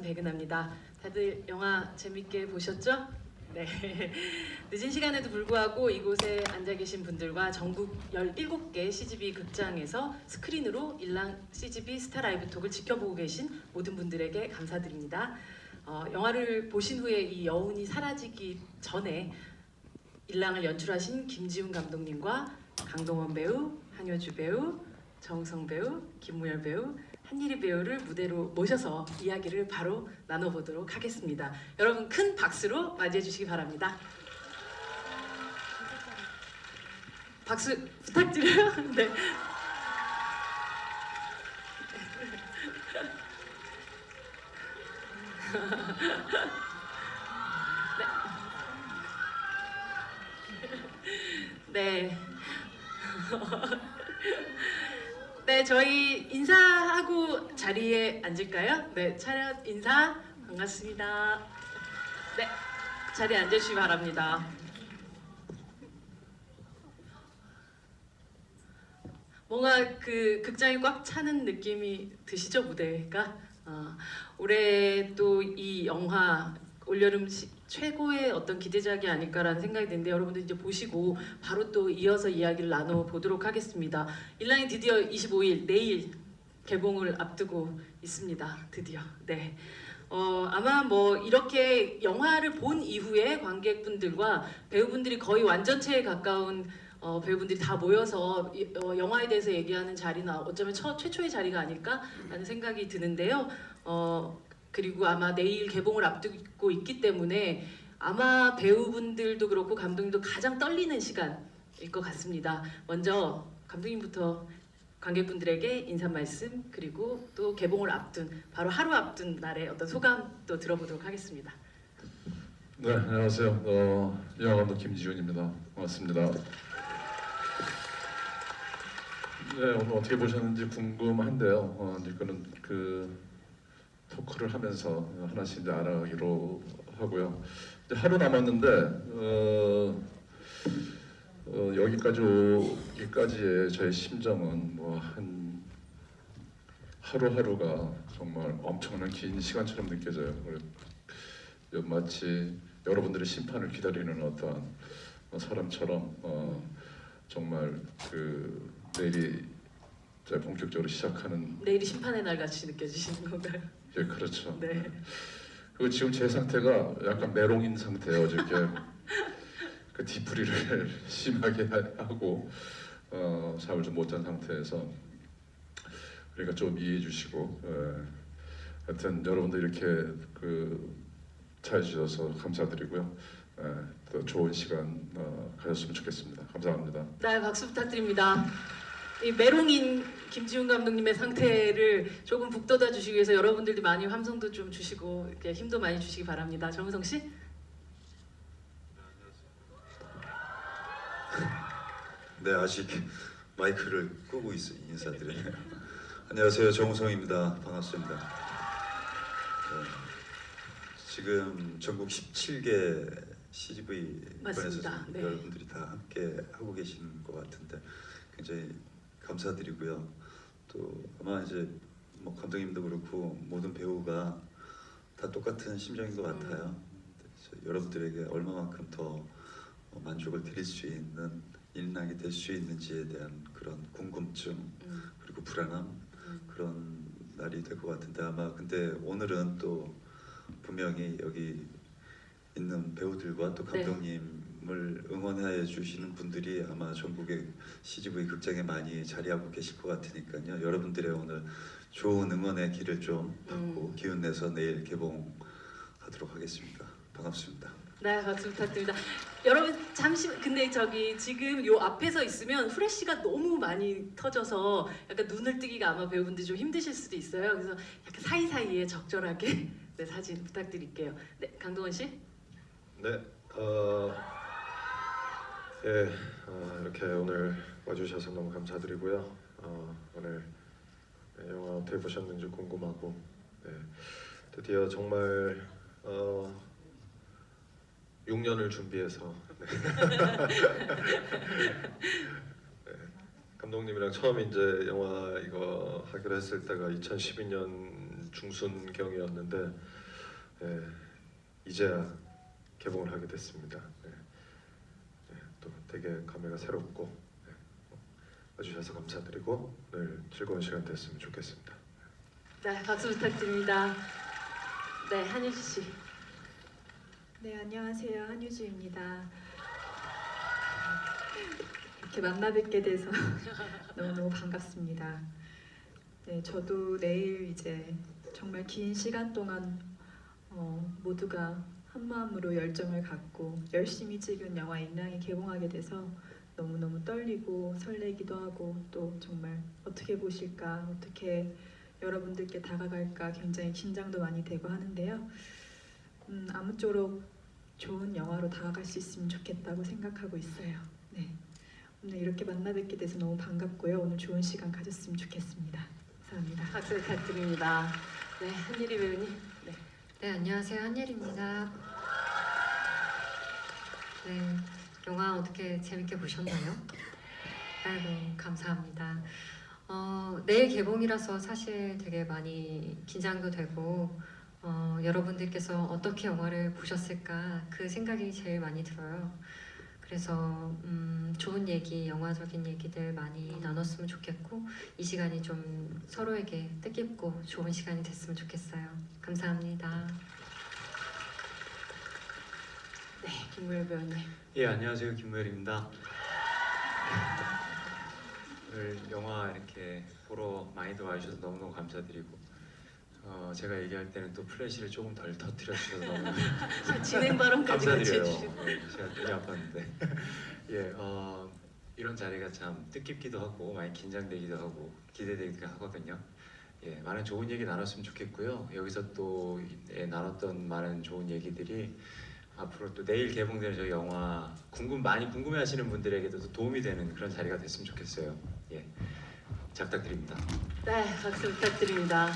백은하입니다. 다들 영화 재밌게 보셨죠? 네. 늦은 시간에도 불구하고 이곳에 앉아 계신 분들과 전국 17개 CGV 극장에서 스크린으로 일랑 CGV 스타 라이브 톡을 지켜보고 계신 모든 분들에게 감사드립니다. 영화를 보신 후에 이 여운이 사라지기 전에 일랑을 연출하신 김지훈 감독님과 강동원 배우, 한효주 배우, 정우성 배우, 김무열 배우, 한예리 배우를 무대로 모셔서 이야기를 바로 나눠보도록 하겠습니다. 여러분 큰 박수로 맞이해 주시기 바랍니다. 박수 부탁드려요. 네. 네. 네, 저희 인사하고 자리에 앉을까요? 네, 차렷 인사 반갑습니다. 네, 자리에 앉으시기 바랍니다. 뭔가 그 극장이 꽉 차는 느낌이 드시죠, 무대가? 올해 또 이 영화 올여름 최고의 어떤 기대작이 아닐까라는 생각이 드는데 여러분들 이제 보시고 바로 또 이어서 이야기를 나눠보도록 하겠습니다. 일랑이 드디어 25일 내일 개봉을 앞두고 있습니다. 드디어. 네. 아마 뭐 이렇게 영화를 본 이후에 관객분들과 배우분들이 거의 완전체에 가까운 배우분들이 다 모여서 영화에 대해서 얘기하는 자리는 어쩌면 최초의 자리가 아닐까라는 생각이 드는데요. 그리고 아마 내일 개봉을 앞두고 있기 때문에 아마 배우분들도 그렇고 감독님도 가장 떨리는 시간일 것 같습니다. 먼저 감독님부터 관객분들에게 인사 말씀 그리고 또 개봉을 앞둔 바로 하루 앞둔 날의 어떤 소감도 들어보도록 하겠습니다. 네, 안녕하세요. 영화 감독 김지훈입니다. 반갑습니다. 네, 오늘 어떻게 보셨는지 궁금한데요. 이거는 토크를 하면서 하나씩 이제 알아가기로 하고요. 이제 하루 남았는데 여기까지 오기까지의 저의 심정은 뭐 한 하루하루가 정말 엄청난 긴 시간처럼 느껴져요. 마치 여러분들의 심판을 기다리는 어떤 사람처럼 정말 내일이 본격적으로 시작하는 내일이 심판의 날 같이 느껴지시는 건가요? 예, 그렇죠. 네. 그리고 지금 제 상태가 약간 메롱인 상태예요. 어저께 그 뒤풀이를 심하게 하고 잠을 좀 못 잔 상태에서 그러니까 좀 이해해 주시고 하여튼 여러분들 이렇게 잘 주셔서 감사드리고요. 또 좋은 시간 가졌으면 좋겠습니다. 감사합니다. 네, 박수 부탁드립니다. 이 메롱인 김지훈 감독님의 상태를 조금 북돋아 주시기 위해서 여러분들도 많이 함성도 좀 주시고 이렇게 힘도 많이 주시기 바랍니다. 정우성 씨? 네, 아직 마이크를 끄고 인사드리네요. 안녕하세요, 정우성입니다. 반갑습니다. 지금 전국 17개 CGV관에서 네. 여러분들이 다 함께 하고 계시는 것 같은데 굉장히 감사드리고요. 또 아마 이제 뭐 감독님도 그렇고 모든 배우가 다 똑같은 심정인 것 같아요. 여러분들에게 얼마만큼 더 만족을 드릴 수 있는 일랑이 될 수 있는지에 대한 그런 궁금증 그리고 불안함 그런 날이 될 것 같은데 아마 근데 오늘은 또 분명히 여기 있는 배우들과 또 감독님을 응원해 주시는 분들이 아마 전국의 CGV 극장에 많이 자리하고 계실 것 같으니까요. 여러분들의 오늘 좋은 응원의 길을 좀 받고 기운 내서 내일 개봉하도록 하겠습니다. 반갑습니다. 네, 박수 부탁드립니다. 여러분 잠시 근데 지금 요 앞에서 있으면 후레쉬가 너무 많이 터져서 약간 눈을 뜨기가 아마 배우분들이 좀 힘드실 수도 있어요. 그래서 약간 사이사이에 적절하게 네, 사진 부탁드릴게요. 네, 강동원 씨? 네, 이렇게 오늘 와주셔서 너무 감사드리고요. 오늘 영화 어떻게 보셨는지 궁금하고 드디어 정말 6년을 준비해서 감독님이랑 처음 이제 영화 이거 하기로 했을 때가 2012년 중순경이었는데 이제야 개봉을 하게 됐습니다. 또 되게 감회가 새롭고 와주셔서 감사드리고 오늘 즐거운 시간 됐으면 좋겠습니다. 네, 박수 부탁드립니다. 네, 한유주 씨. 네, 안녕하세요. 한유주입니다. 이렇게 만나 뵙게 돼서 너무너무 반갑습니다. 네, 저도 내일 이제 정말 긴 시간 동안 모두가 한 마음으로 열정을 갖고 열심히 찍은 영화 인랑이 개봉하게 돼서 너무너무 떨리고 설레기도 하고 또 정말 어떻게 보실까, 어떻게 여러분들께 다가갈까 굉장히 긴장도 많이 되고 하는데요. 아무쪼록 좋은 영화로 다가갈 수 있으면 좋겠다고 생각하고 있어요. 네, 오늘 이렇게 만나 뵙게 돼서 너무 반갑고요. 오늘 좋은 시간 가졌으면 좋겠습니다. 감사합니다. 박수 부탁드립니다. 네, 한예리 배우님. 네. 네, 안녕하세요. 한예리입니다. 네, 영화 어떻게 재밌게 보셨나요? 아이고, 감사합니다. 내일 개봉이라서 사실 되게 많이 긴장도 되고 여러분들께서 어떻게 영화를 보셨을까 그 생각이 제일 많이 들어요. 그래서 좋은 얘기, 영화적인 얘기들 많이 나눴으면 좋겠고 이 시간이 좀 서로에게 뜻깊고 좋은 시간이 됐으면 좋겠어요. 감사합니다. 네, 김무열 배우님. 예, 안녕하세요. 김무열입니다. 오늘 영화 이렇게 보러 많이들 와주셔서 너무너무 감사드리고 제가 얘기할 때는 또 플래시를 조금 덜 터뜨려 주셔서 너무 진행 발언까지 같이 감사드려요. 해주시고. 네, 제가 되게 아팠는데 예, 이런 자리가 참 뜻깊기도 하고 많이 긴장되기도 하고 기대되기도 하거든요. 예, 많은 좋은 얘기 나눴으면 좋겠고요. 여기서 또 나눴던 많은 좋은 얘기들이 앞으로 또 내일 개봉되는 저희 영화 많이 궁금해하시는 분들에게도 또 도움이 되는 그런 자리가 됐으면 좋겠어요. 예, 잘 부탁드립니다. 네, 박수 부탁드립니다.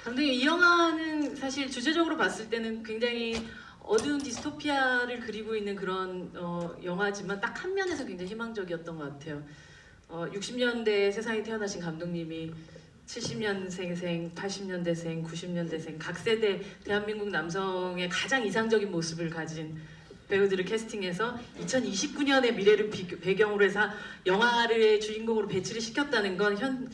감독님, 이 영화는 사실 주제적으로 봤을 때는 굉장히 어두운 디스토피아를 그리고 있는 그런 영화지만 딱 한 면에서 굉장히 희망적이었던 것 같아요. 60년대에 세상에 태어나신 감독님이 70년생생, 80년대생, 90년대생 각 세대 대한민국 남성의 가장 이상적인 모습을 가진 배우들을 캐스팅해서 2029년의 미래를 배경으로 해서 영화를 주인공으로 배치를 시켰다는 건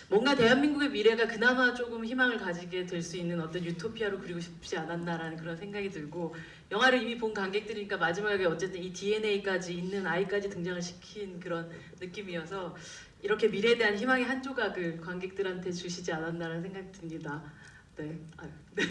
뭔가 대한민국의 미래가 그나마 조금 희망을 가지게 될 수 있는 어떤 유토피아로 그리고 싶지 않았나라는 그런 생각이 들고, 영화를 이미 본 관객들이니까 마지막에 어쨌든 이 DNA까지 있는 아이까지 등장을 시킨 그런 느낌이어서 이렇게 미래에 대한 희망의 한 조각을 관객들한테 주시지 않았나라는 생각이 듭니다. 네. 네.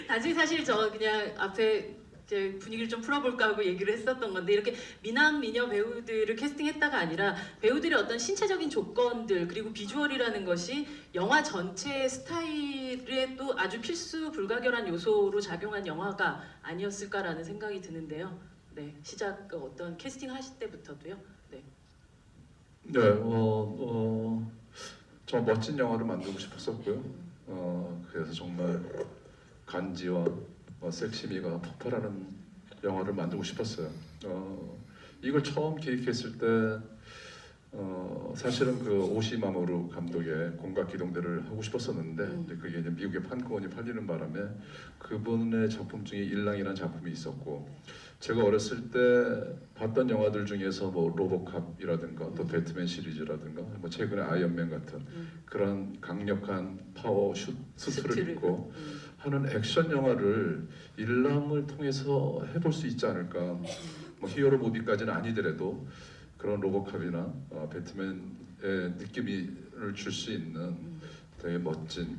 나중에 사실 저 그냥 앞에 이제 분위기를 좀 풀어볼까 하고 얘기를 했었던 건데, 이렇게 미남 미녀 배우들을 캐스팅했다가 아니라 배우들의 어떤 신체적인 조건들 그리고 비주얼이라는 것이 영화 전체의 스타일에 또 아주 필수 불가결한 요소로 작용한 영화가 아니었을까라는 생각이 드는데요. 네, 시작 어떤 캐스팅 하실 때부터도요. 네. 네, 좀 멋진 영화를 만들고 싶었었고요. 그래서 정말 간지와 섹시미가 폭발하는 영화를 만들고 싶었어요. 이걸 처음 기획했을 때 사실은 그 오시마모루 감독의 공각기동대를 하고 싶었었는데 근데 그게 이제 미국의 판권이 팔리는 바람에 그분의 작품 중에 일랑이라는 작품이 있었고, 제가 어렸을 때 봤던 영화들 중에서 뭐 로보캅이라든가 또 배트맨 시리즈라든가 뭐 최근에 아이언맨 같은 그런 강력한 파워 수트를 입고 하는 액션 영화를 일랑을 통해서 해볼 수 있지 않을까. 뭐 히어로 무비까지는 아니더라도 그런 로보캅이나 배트맨의 느낌을 줄 수 있는 되게 멋진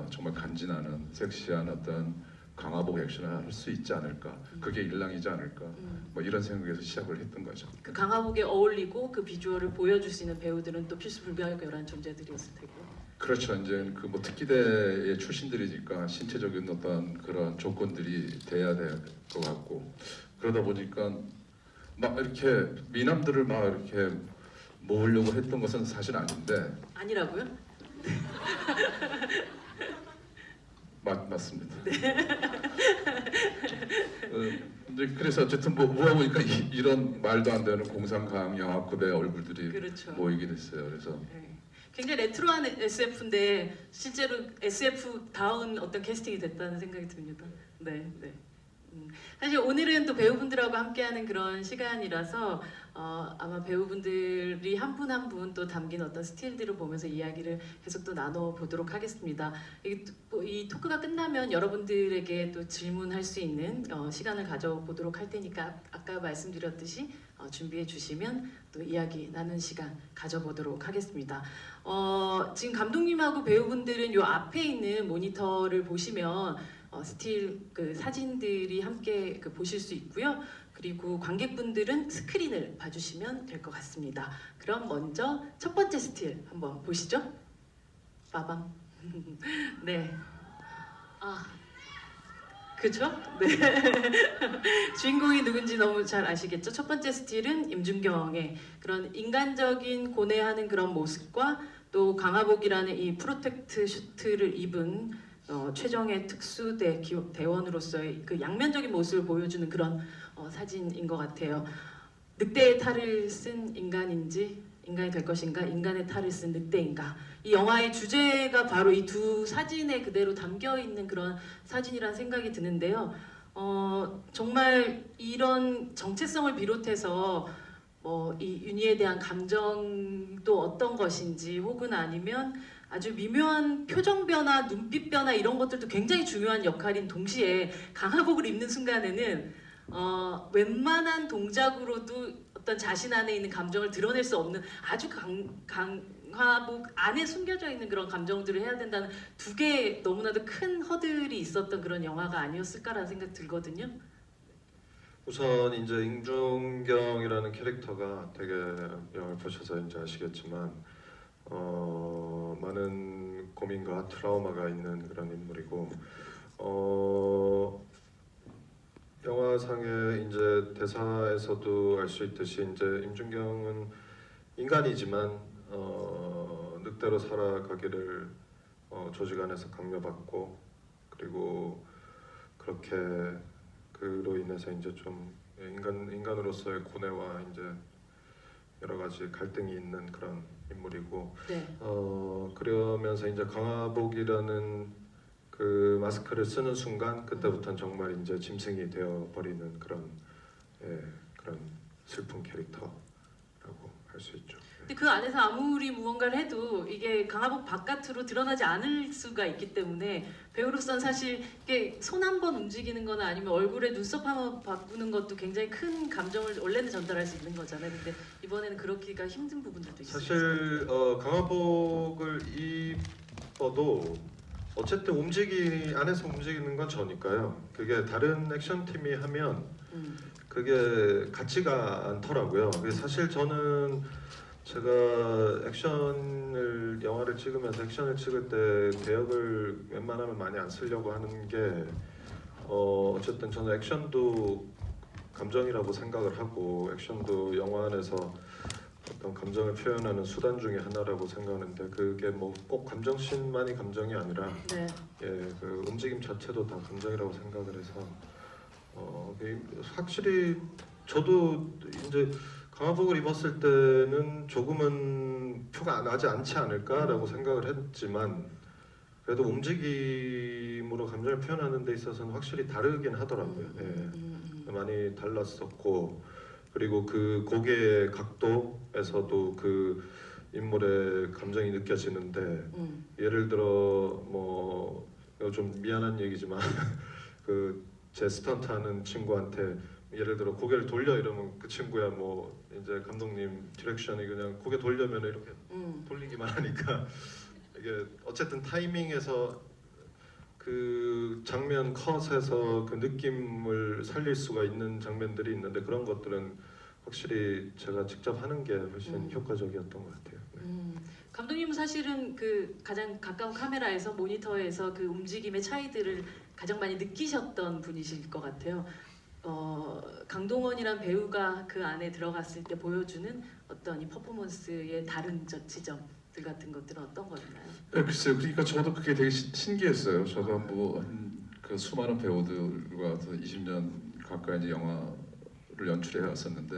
정말 간지나는 섹시한 어떤 강화복 액션을 할 수 있지 않을까. 그게 일랑이지 않을까. 뭐 이런 생각에서 시작을 했던 거죠. 그 강화복에 어울리고 그 비주얼을 보여줄 수 있는 배우들은 또 필수 불가결한 존재들이었을 테고. 그렇죠. 이제 그 뭐 특기대의 출신들이니까 신체적인 어떤 그런 조건들이 돼야 될 것 같고, 그러다 보니까 막 이렇게 미남들을 막 이렇게 모으려고 했던 것은 사실 아닌데. 아니라고요? 맞습니다. 근데 그래서 어쨌든 뭐 모아보니까 이런 말도 안 되는 공상과학 영화급의 얼굴들이 그렇죠. 모이긴 했어요. 그래서 네. 굉장히 레트로한 SF인데 실제로 SF다운 어떤 캐스팅이 됐다는 생각이 듭니다. 네, 네. 사실 오늘은 또 배우분들하고 함께하는 그런 시간이라서 아마 배우분들이 한 분 한 분 또 담긴 어떤 스틸들을 보면서 이야기를 계속 또 나눠보도록 하겠습니다. 이 토크가 끝나면 여러분들에게 또 질문할 수 있는 시간을 가져보도록 할 테니까 아까 말씀드렸듯이 준비해 주시면 또 이야기 나눈 시간 가져보도록 하겠습니다. 지금 감독님하고 배우분들은 요 앞에 있는 모니터를 보시면 스틸 그 사진들이 함께 보실 수 있고요. 그리고 관객분들은 스크린을 봐주시면 될 것 같습니다. 그럼 먼저 첫 번째 스틸 한번 보시죠. 빠밤. 네. 그렇죠? 네. 주인공이 누군지 너무 잘 아시겠죠? 첫 번째 스틸은 임준경의 그런 인간적인 고뇌하는 그런 모습과 또 강하복이라는 이 프로텍트 슈트를 입은 최정의 특수대 대원으로서의 그 양면적인 모습을 보여주는 그런 사진인 것 같아요. 늑대의 탈을 쓴 인간인지 인간이 될 것인가, 인간의 탈을 쓴 늑대인가. 이 영화의 주제가 바로 이 두 사진에 그대로 담겨 있는 그런 사진이라는 생각이 드는데요. 정말 이런 정체성을 비롯해서 이 윤희에 대한 감정도 어떤 것인지 혹은 아니면 아주 미묘한 표정 변화, 눈빛 변화 이런 것들도 굉장히 중요한 역할인 동시에 강화복을 입는 순간에는 웬만한 동작으로도 어떤 자신 안에 있는 감정을 드러낼 수 없는 아주 강화복 안에 숨겨져 있는 그런 감정들을 해야 된다는 두 개의 너무나도 큰 허들이 있었던 그런 영화가 아니었을까라는 생각 들거든요. 우선 이제 임준경이라는 캐릭터가 되게 영화를 보셔서 이제 아시겠지만 많은 고민과 트라우마가 있는 그런 인물이고 영화상의 이제 대사에서도 알 수 있듯이 이제 임준경은 인간이지만 늑대로 살아가기를 조직 안에서 강요받고 그리고 그렇게 그로 인해서 이제 좀 인간으로서의 고뇌와 이제 여러 가지 갈등이 있는 그런 인물이고 네. 그러면서 이제 강화복이라는 그 마스크를 쓰는 순간 그때부터는 정말 이제 짐승이 되어 버리는 그런 그런 슬픈 캐릭터라고 할 수 있죠. 근데 그 안에서 아무리 무언가를 해도 이게 강화복 바깥으로 드러나지 않을 수가 있기 때문에 배우로서는 사실 이게 손 한 번 움직이는 거나 아니면 얼굴에 눈썹 한번 바꾸는 것도 굉장히 큰 감정을 원래는 전달할 수 있는 거잖아요. 근데 이번에는 그렇기가 힘든 부분들도 있어요. 사실 강화복을 입어도 어쨌든 안에서 움직이는 건 저니까요. 그게 다른 액션 팀이 하면 그게 같지가 않더라고요. 그게 사실 저는 제가 영화를 찍으면서 액션을 찍을 때 대역을 웬만하면 많이 안 쓰려고 하는 게 어쨌든 저는 액션도 감정이라고 생각을 하고 액션도 영화 안에서 어떤 감정을 표현하는 수단 중에 하나라고 생각하는데 그게 뭐 꼭 감정씬만이 감정이 아니라 네. 그 움직임 자체도 다 감정이라고 생각을 해서 확실히 저도 이제 강화복을 입었을 때는 조금은 표가 나지 않지 않을까라고 생각을 했지만 그래도 움직임으로 감정을 표현하는 데 있어서는 확실히 다르긴 하더라고요. 많이 달랐었고 그리고 그 고개의 각도에서도 그 인물의 감정이 느껴지는데 예를 들어 뭐 좀 미안한 얘기지만 그 제 스턴트하는 친구한테 예를 들어 고개를 돌려 이러면 그 친구야 뭐 이제 감독님 디렉션이 그냥 고개 돌려면 이렇게 돌리기만 하니까 이게 어쨌든 타이밍에서 그 장면 컷에서 그 느낌을 살릴 수가 있는 장면들이 있는데 그런 것들은 확실히 제가 직접 하는 게 훨씬 효과적이었던 것 같아요. 네. 감독님은 사실은 그 가장 가까운 카메라에서 모니터에서 그 움직임의 차이들을 가장 많이 느끼셨던 분이실 것 같아요. 강동원이란 배우가 그 안에 들어갔을 때 보여주는 어떤 이 퍼포먼스의 다른 지점들 같은 것들은 어떤 거였나요? 네, 글쎄요. 그러니까 저도 그게 되게 신기했어요. 저도 그 수많은 배우들과 20년 가까이 이제 영화를 연출해 왔었는데,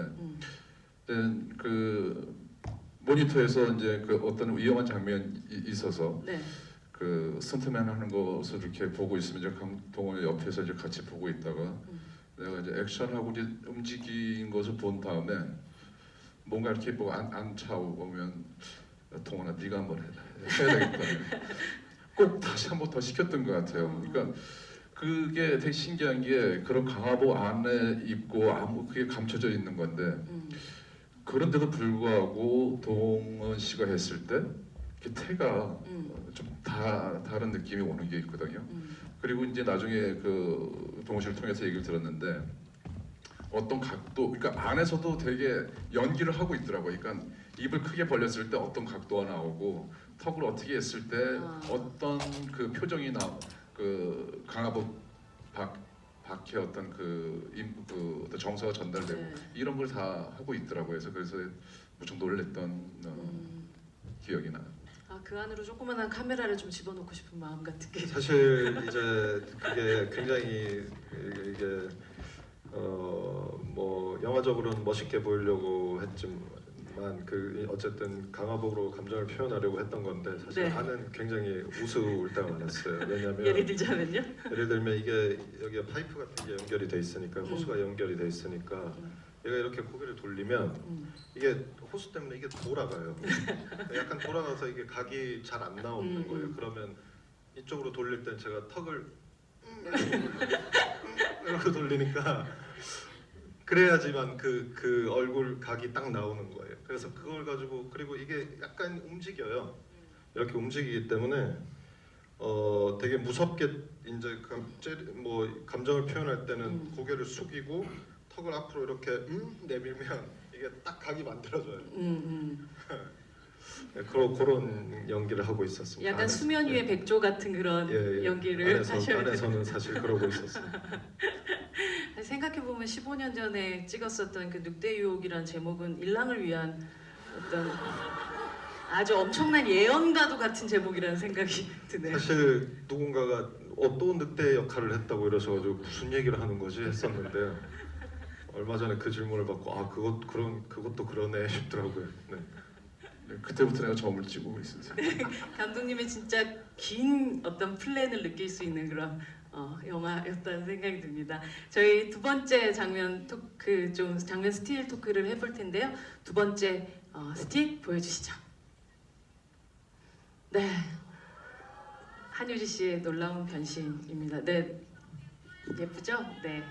그 모니터에서 이제 그 어떤 위험한 장면이 있어서 네. 그 스턴트맨 하는 것을 이렇게 보고 있으면 이제 강동원 옆에서 이제 같이 보고 있다가 내가 이제 액션하고 이제 움직인 것을 본 다음에 뭔가 이렇게 뭐 안 차오면 동원아 네가 한번 해야 되겠다. 꼭 다시 한번 더 시켰던 것 같아요. 그러니까 그게 되게 신기한 게 그런 강화복 안에 입고 아무 그게 감춰져 있는 건데 그런데도 불구하고 동원 씨가 했을 때 그 태가 좀 다른 느낌이 오는 게 있거든요. 그리고 이제 나중에 그 동원 씨를 통해서 얘기를 들었는데 어떤 각도, 그러니까 안에서도 되게 연기를 하고 있더라고요. 그러니까 입을 크게 벌렸을 때 어떤 각도가 나오고 턱을 어떻게 했을 때 어떤 그 표정이 그 강화복 밖에 어떤 그 어떤 정서가 전달되고 네. 이런 걸 다 하고 있더라고요. 그래서 무척 놀랬던 기억이 나요. 그 안으로 조그만한 카메라를 좀 집어넣고 싶은 마음 같은 게. 사실 이제 그게 굉장히 이게 뭐 영화적으로는 멋있게 보이려고 했지만 그 어쨌든 강화복으로 감정을 표현하려고 했던 건데 사실 네. 안은 굉장히 우스울 때가 많았어요. 왜냐하면 예를 들자면요. 예를 들면 이게 여기에 파이프 같은 게 연결이 돼 있으니까 호스가 연결이 돼 있으니까 얘가 이렇게 고개를 돌리면 이게 호스 때문에 이게 돌아가요. 약간 돌아가서 이게 각이 잘 안 나오는 거예요. 그러면 이쪽으로 돌릴 땐 제가 턱을 이렇게 돌리니까 그래야지만 그 얼굴 각이 딱 나오는 거예요. 그래서 그걸 가지고 그리고 이게 약간 움직여요. 이렇게 움직이기 때문에 되게 무섭게 이제 뭐 감정을 표현할 때는 고개를 숙이고 턱을 앞으로 이렇게 내밀면 이게 딱 각이 만들어져요. 네, 그런 연기를 하고 있었습니다. 약간 안에서. 수면 위의 백조 같은 그런 예. 연기를 하셔야 돼요. 안에서는 사실 그러고 있었어요. 생각해 보면 15년 전에 찍었었던 그 늑대 유혹이라는 제목은 일랑을 위한 어떤 아주 엄청난 예언과도 같은 제목이라는 생각이 드네요. 사실 누군가가 또 늑대 역할을 했다고 이러셔가지고 무슨 얘기를 하는 거지 했었는데 얼마 전에 그 질문을 받고 그것도 그러네 싶더라고요. 네. 그때부터 내가 점을 찍고 있었어요. 감독님의 진짜 긴 어떤 플랜을 느낄 수 있는 그런 영화였다는 생각이 듭니다. 저희 두 번째 장면 토크 장면 스틸 토크를 해볼 텐데요. 두 번째 스틸 보여주시죠. 네, 한유지 씨의 놀라운 변신입니다. 네, 예쁘죠? 네.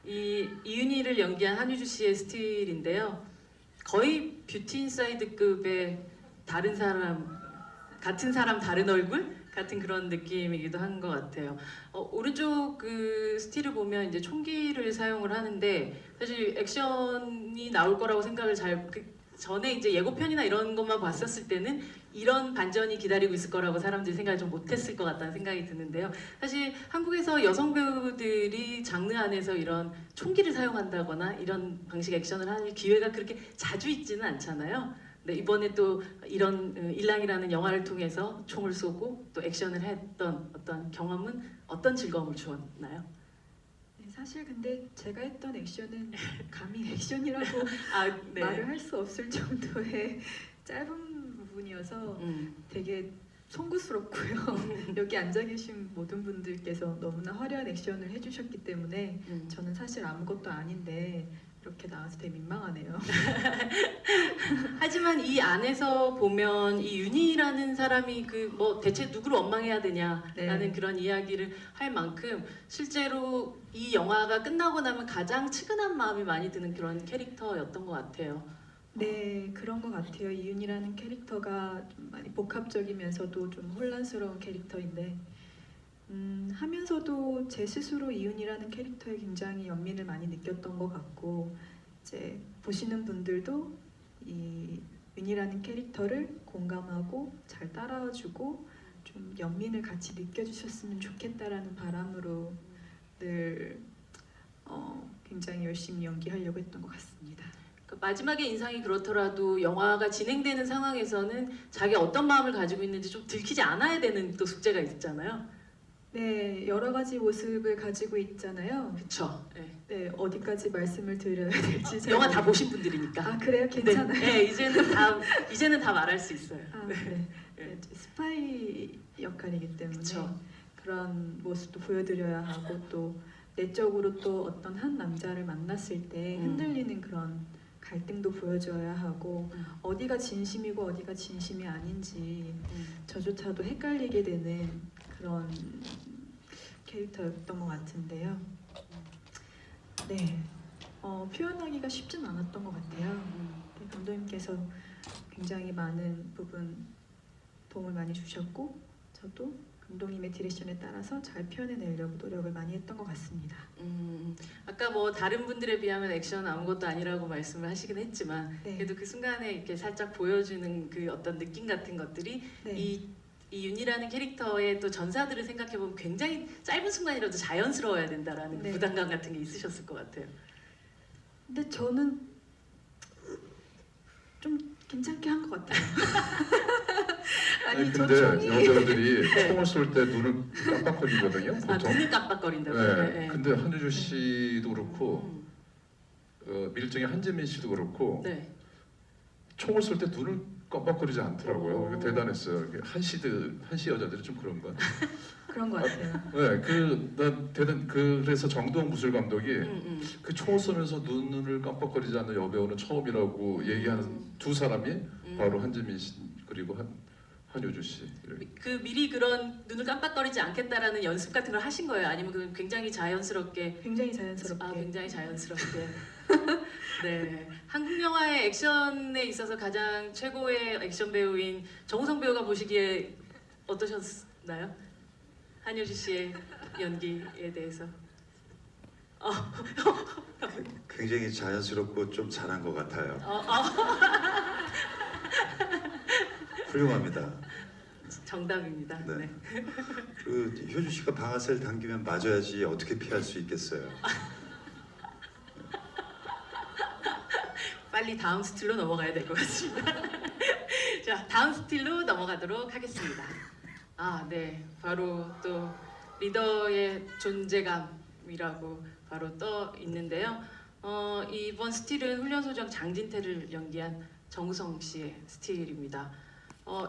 이윤희를 연기한 한유주 씨의 스틸인데요. 거의 뷰티 인사이드급의 같은 사람 다른 얼굴 같은 그런 느낌이기도 한 것 같아요. 오른쪽 그 스틸을 보면 이제 총기를 사용을 하는데 사실 액션이 나올 거라고 생각을 전에 이제 예고편이나 이런 것만 봤었을 때는 이런 반전이 기다리고 있을 거라고 사람들이 생각을 좀 못했을 것 같다는 생각이 드는데요. 사실 한국에서 여성 배우들이 장르 안에서 이런 총기를 사용한다거나 이런 방식 액션을 할 기회가 그렇게 자주 있지는 않잖아요. 네, 이번에 또 이런 일랑이라는 영화를 통해서 총을 쏘고 또 액션을 했던 어떤 경험은 어떤 즐거움을 주었나요? 네, 사실 근데 제가 했던 액션은 감히 액션이라고 네. 말을 할 수 없을 정도의 짧은 부분이어서 되게 송구스럽고요. 여기 앉아 계신 모든 분들께서 너무나 화려한 액션을 해주셨기 때문에 저는 사실 아무것도 아닌데 이렇게 나와서 되게 민망하네요. 하지만 이 안에서 보면 이 윤희라는 사람이 대체 누구를 원망해야 되냐라는 네. 그런 이야기를 할 만큼 실제로 이 영화가 끝나고 나면 가장 측은한 마음이 많이 드는 그런 캐릭터였던 것 같아요. 네, 그런 것 같아요. 이윤이라는 캐릭터가 좀 많이 복합적이면서도 좀 혼란스러운 캐릭터인데 하면서도 제 스스로 이윤이라는 캐릭터에 굉장히 연민을 많이 느꼈던 것 같고 이제 보시는 분들도 이 윤이라는 캐릭터를 공감하고 잘 따라와주고 좀 연민을 같이 느껴주셨으면 좋겠다라는 바람으로 늘 굉장히 열심히 연기하려고 했던 것 같습니다. 마지막에 인상이 그렇더라도 영화가 진행되는 상황에서는 자기 어떤 마음을 가지고 있는지 좀 들키지 않아야 되는 또 숙제가 있잖아요. 네, 여러 가지 모습을 가지고 있잖아요. 그쵸? 네. 네, 어디까지 말씀을 드려야 될지 잘 영화 다 모르겠- 보신 분들이니까. 아 그래요? 괜찮아요. 네, 네, 이제는 다 말할 수 있어요. 아, 네. 네, 스파이 역할이기 때문에 그쵸. 그런 모습도 보여드려야 하고 또 내적으로 또 어떤 한 남자를 만났을 때 흔들리는 그런 갈등도 보여줘야 하고 어디가 진심이고 어디가 진심이 아닌지 저조차도 헷갈리게 되는 그런 캐릭터였던 것 같은데요. 네, 표현하기가 쉽진 않았던 것 같아요. 네, 감독님께서 굉장히 많은 부분 도움을 많이 주셨고 저도 감독님의 디렉션에 따라서 잘 표현해내려고 노력을 많이 했던 것 같습니다. 아까 뭐 다른 분들에 비하면 액션 아무것도 아니라고 말씀을 하시긴 했지만 네. 그래도 그 순간에 이렇게 살짝 보여주는 그 어떤 느낌 같은 것들이 네. 이 윤이라는 캐릭터의 또 전사들을 생각해 보면 굉장히 짧은 순간이라도 자연스러워야 된다라는 네. 부담감 같은 게 있으셨을 것 같아요. 근데 저는 좀 괜찮게 한 것 같아요. 아니 저 근데 총이 여자들이 네. 총을 쏠 때 눈을 깜빡거리거든요. 아 보통. 눈을 깜빡거린다고. 네. 근데 한효주 씨도 그렇고 밀정의 한재민 씨도 그렇고 네. 총을 쏠 때 눈을 깜빡거리지 않더라고요. 오. 이거 대단했어요. 이게 한시 여자들이 좀 그런가? 그런 것 같아요. 네, 난 대단 그래서 정동 무술 감독이 그 총을 쏘면서 눈을 깜빡거리지 않는 여배우는 처음이라고 얘기하는 두 사람이 바로 한재민 씨 그리고 한효주 씨. 그 미리 그런 눈을 깜빡거리지 않겠다라는 연습 같은 걸 하신 거예요? 아니면 그 굉장히 자연스럽게? 굉장히 자연스럽게. 아 굉장히 자연스럽게. 네, 한국 영화의 액션에 있어서 가장 최고의 액션 배우인 정우성 배우가 보시기에 어떠셨나요? 한효주 씨의 연기에 대해서. 굉장히 자연스럽고 좀 잘한 것 같아요. 훌륭합니다. 정답입니다. 네. 네. 그 효주 씨가 방아쇠를 당기면 맞아야지 어떻게 피할 수 있겠어요. 빨리 다음 스틸로 넘어가야 될 것 같습니다. 자, 다음 스틸로 넘어가도록 하겠습니다. 아, 네. 바로 또 리더의 존재감이라고 바로 떠 있는데요. 이번 스틸은 훈련소장 장진태를 연기한 정우성 씨의 스틸입니다.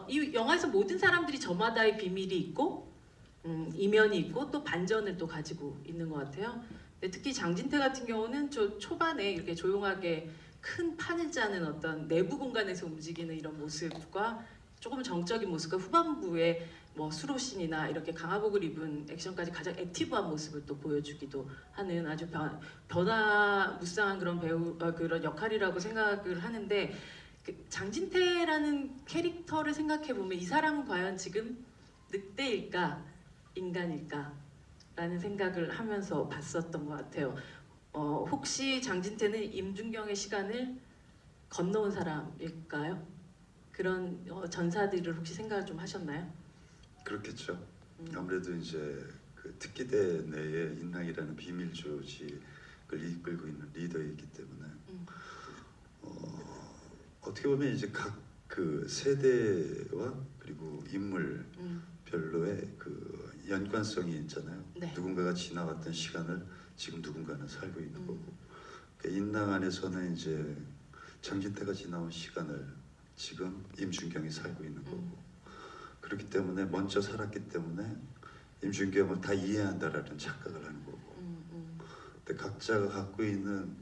이 영화에서 모든 사람들이 저마다의 비밀이 있고 이면이 있고 또 반전을 또 가지고 있는 것 같아요. 근데 특히 장진태 같은 경우는 초반에 이렇게 조용하게 큰 판을 짜는 어떤 내부 공간에서 움직이는 이런 모습과 조금 정적인 모습과 후반부에 뭐 수로신이나 이렇게 강화복을 입은 액션까지 가장 액티브한 모습을 또 보여주기도 하는 아주 변화무쌍한 그런 그런 역할이라고 생각을 하는데 장진태라는 캐릭터를 생각해 보면 이 사람은 과연 지금 늑대일까 인간일까 라는 생각을 하면서 봤었던 것 같아요. 혹시 장진태는 임준경의 시간을 건너온 사람일까요? 그런 전사들을 혹시 생각을 좀 하셨나요? 그렇겠죠. 아무래도 이제 그 특기대 내에 인랑이라는 비밀 조직을 이끌고 있는 리더이기 때문에 어떻게 보면 이제 각 그 세대와 그리고 인물별로의 그 연관성이 있잖아요. 네. 누군가가 지나갔던 시간을 지금 누군가는 살고 있는 거고, 그러니까 인랑 안에서는 이제 장진태가 지나온 시간을 지금 임준경이 살고 있는 거고, 그렇기 때문에 먼저 살았기 때문에 임준경을 다 이해한다라는 착각을 하는 거고, 근데 각자가 갖고 있는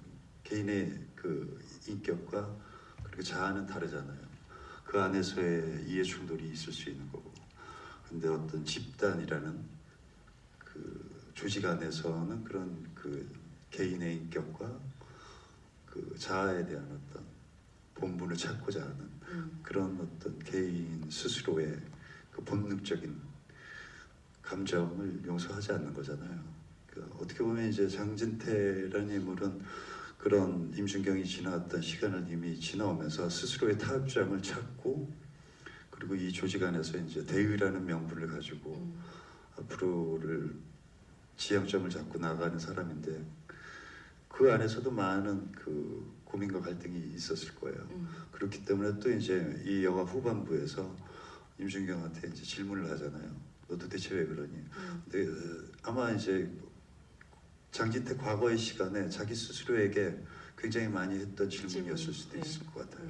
개인의 그 인격과 그리고 자아는 다르잖아요. 그 안에서의 이해 충돌이 있을 수 있는 거고, 근데 어떤 집단이라는 그 조직 안에서는 그런 그 개인의 인격과 그 자아에 대한 어떤 본분을 찾고자 하는 그런 어떤 개인 스스로의 그 본능적인 감정을 용서하지 않는 거잖아요. 그러니까 어떻게 보면 이제 장진태라는 인물은 그런 임준경이 지나왔던 시간을 이미 지나오면서 스스로의 타협점을 찾고, 그리고 이 조직 안에서 이제 대의라는 명분을 가지고 앞으로를 지향점을 잡고 나가는 사람인데, 그 안에서도 많은 그 고민과 갈등이 있었을 거예요. 그렇기 때문에 또 이제 이 영화 후반부에서 임준경한테 이제 질문을 하잖아요. 너 도대체 왜 그러니? 근데 아마 이제 장진태 과거의 시간에 자기 스스로에게 굉장히 많이 했던 질문이었을 수도 있을 것 같아요.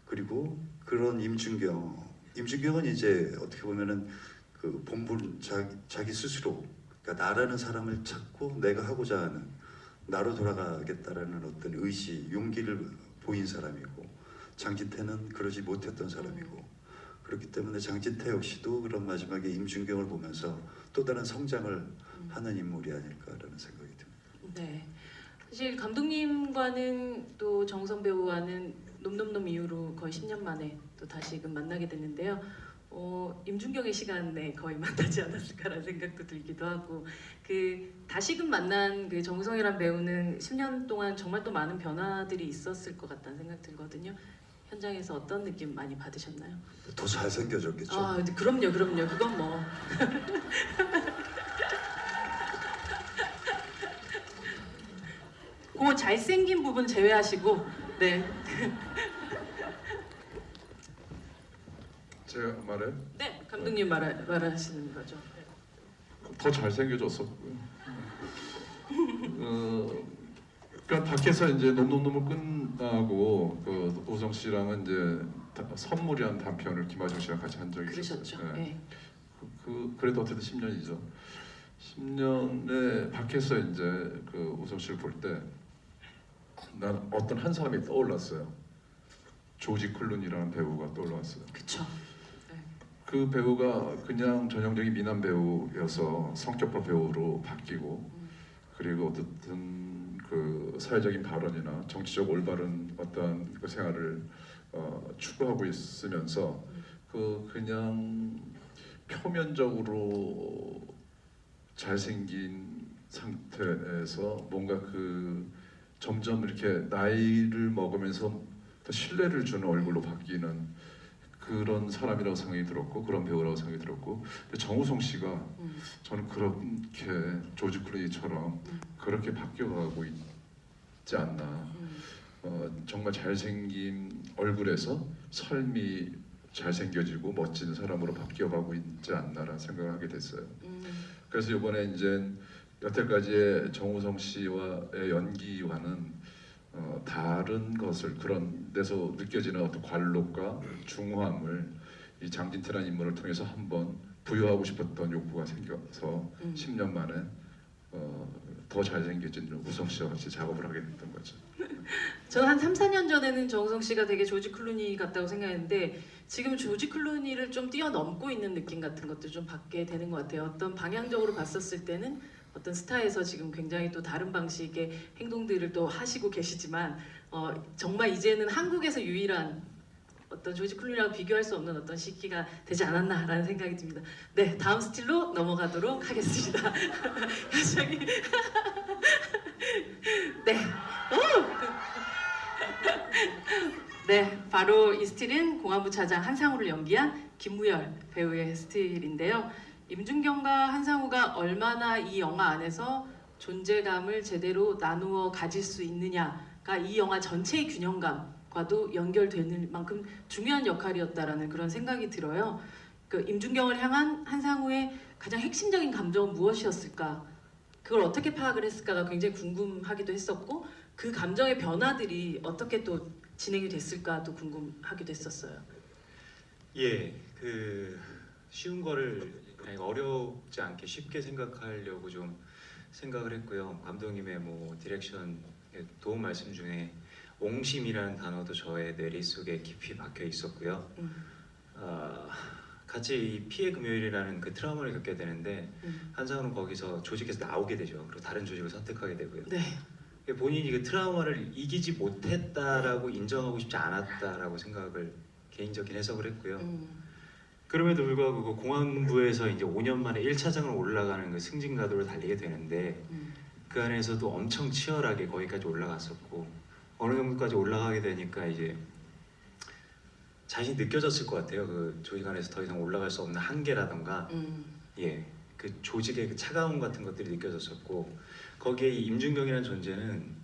그리고 그런 임준경은 이제 어떻게 보면은 그 본분 자기 스스로, 그러니까 나라는 사람을 찾고 내가 하고자 하는 나로 돌아가겠다라는 어떤 의지, 용기를 보인 사람이고, 장진태는 그러지 못했던 사람이고, 그렇기 때문에 장진태 역시도 그런 마지막에 임준경을 보면서 또 다른 성장을 하는 인물이 아닐까라는 생각이 듭니다. 네. 사실 감독님과는 또 정우성 배우와는 놈놈놈 이후로 거의 10년 만에 또 다시금 만나게 됐는데요. 임준경의 시간에 거의 만나지 않았을까라는 생각도 들기도 하고, 그 다시금 만난 그 정우성이란 배우는 10년 동안 정말 또 많은 변화들이 있었을 것 같다는 생각 들거든요. 현장에서 어떤 느낌 많이 받으셨나요? 더 잘생겨졌겠죠. 아, 근데 그럼요. 그건 뭐. 그 잘생긴 부분 제외하시고, 네. 제가 말해 네, 감독님 말하시는 거죠. 더 잘생겨졌었고요. 그러니까 밖에서 이제 놈놈놈을 끝나고 그 우성 씨랑은 이제 선물이라는 단편을 김하중 씨랑 같이 한 적이 있었어요. 그러셨죠. 네. 그래도 어쨌든 10년이죠. 10년에 밖에서 이제 그 우성 씨를 볼 때 난 어떤 한 사람이 떠올랐어요. 조지 클루니라는 배우가 떠올랐어요. 그쵸. 그 배우가 그냥 전형적인 미남 배우여서 성격파 배우로 바뀌고, 그리고 어쨌든 그 사회적인 발언이나 정치적 올바른 어떤 그 생활을 추구하고 있으면서 그냥 표면적으로 잘생긴 상태에서 뭔가 그 점점 이렇게 나이를 먹으면서 더 신뢰를 주는 얼굴로 바뀌는 그런 사람이라고 생각이 들었고, 그런 배우라고 생각이 들었고, 근데 정우성 씨가 저는 그렇게 조지 클루니처럼 그렇게 바뀌어가고 있지 않나. 정말 잘생긴 얼굴에서 삶이 잘생겨지고 멋진 사람으로 바뀌어가고 있지 않나라는 생각을 하게 됐어요. 그래서 이번에 이제 여태까지의 정우성 씨와의 연기와는 다른 것을, 그런 데서 느껴지는 어떤 관록과 중후함을 이 장진태라는 인물을 통해서 한번 부여하고 싶었던 욕구가 생겨서 10년 만에 더 잘생겨진 우성 씨와 같이 작업을 하게 됐던 거죠. 저는 한 3, 4년 전에는 정우성 씨가 되게 조지 클루니 같다고 생각했는데, 지금 조지 클루니를 좀 뛰어넘고 있는 느낌 같은 것도 좀 받게 되는 것 같아요. 어떤 방향적으로 봤었을 때는 어떤 스타에서 지금 굉장히 또 다른 방식의 행동들을 또 하시고 계시지만, 정말 이제는 한국에서 유일한 어떤 조지 클루니랑 비교할 수 없는 어떤 시기가 되지 않았나라는 생각이 듭니다. 네, 다음 스틸로 넘어가도록 하겠습니다. 갑자기 네. 네, 바로 이 스틸은 공안부 차장 한상우를 연기한 김무열 배우의 스틸인데요. 임준경과 한상우가 얼마나 이 영화 안에서 존재감을 제대로 나누어 가질 수 있느냐가 이 영화 전체의 균형감과도 연결되는 만큼 중요한 역할이었다라는 그런 생각이 들어요. 그 임준경을 향한 한상우의 가장 핵심적인 감정은 무엇이었을까? 그걸 어떻게 파악을 했을까가 굉장히 궁금하기도 했었고, 그 감정의 변화들이 어떻게 또 진행이 됐을까도 궁금하기도 했었어요. 예, 그 쉬운 거를 아니, 어렵지 않게 쉽게 생각하려고 좀 생각을 했고요. 감독님의 뭐 디렉션 도움 말씀 중에 옹심이라는 단어도 저의 뇌리 속에 깊이 박혀 있었고요. 같이 이 피해 금요일이라는 그 트라우마를 겪게 되는데 한상우는 거기서 조직에서 나오게 되죠. 그리고 다른 조직을 선택하게 되고요. 네. 본인이 그 트라우마를 이기지 못했다라고 인정하고 싶지 않았다라고 생각을 개인적인 해석을 했고요. 그럼에도 불구하고 그 공안부에서 이제 5년 만에 1차장으로 올라가는 그 승진가도를 달리게 되는데 그 안에서도 엄청 치열하게 거기까지 올라갔었고, 어느 정도까지 올라가게 되니까 이제 자신이 느껴졌을 것 같아요. 그 조직 안에서 더 이상 올라갈 수 없는 한계라던가 예, 그 조직의 그 차가움 같은 것들이 느껴졌었고, 거기에 이 임준경이라는 존재는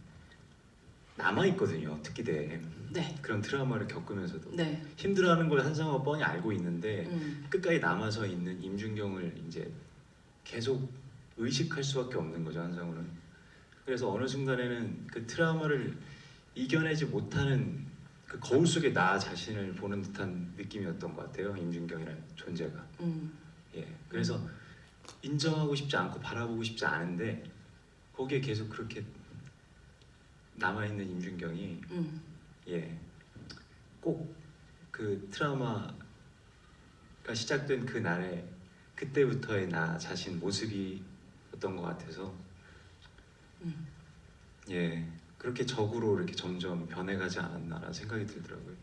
남아 있거든요. 특기대에 네. 그런 트라우마를 겪으면서도 네. 힘들어하는 걸 한상호가 뻔히 알고 있는데 음. 끝까지 남아서 있는 임준경을 이제 계속 의식할 수밖에 없는 거죠, 한상우는. 그래서 어느 순간에는 그 트라우마를 이겨내지 못하는 그 거울 속에 나 자신을 보는 듯한 느낌이었던 것 같아요, 임준경이라는 존재가. 예, 그래서 인정하고 싶지 않고 바라보고 싶지 않은데 거기에 계속 그렇게 남아 있는 임준경이 예, 꼭 그 트라우마가 시작된 그 날에 그때부터의 나 자신 모습이었던 것 같아서 예, 그렇게 적으로 이렇게 점점 변해가지 않았나라는 생각이 들더라고요.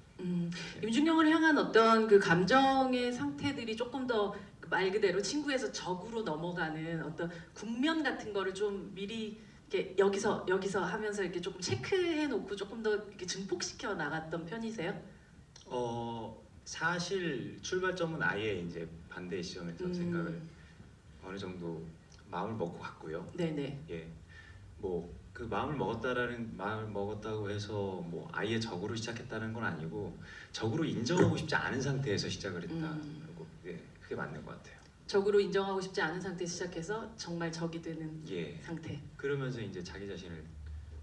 임준경을 향한 어떤 그 감정의 상태들이 조금 더 말 그대로 친구에서 적으로 넘어가는 어떤 국면 같은 거를 좀 미리 이렇게 여기서 하면서 이렇게 조금 체크해 놓고 조금 더 이렇게 증폭시켜 나갔던 편이세요? 사실 출발점은 아예 이제 반대 시점에서 생각을 어느 정도 마음을 먹고 갔고요. 네네. 예, 뭐 그 마음을 먹었다고 해서 뭐 아예 적으로 시작했다는 건 아니고 적으로 인정하고 싶지 않은 상태에서 시작을 했다. 그리고 예, 그게 맞는 것 같아요. 적으로 인정하고 싶지 않은 상태에서 시작해서 정말 적이 되는 예, 상태. 그러면서 이제 자기 자신을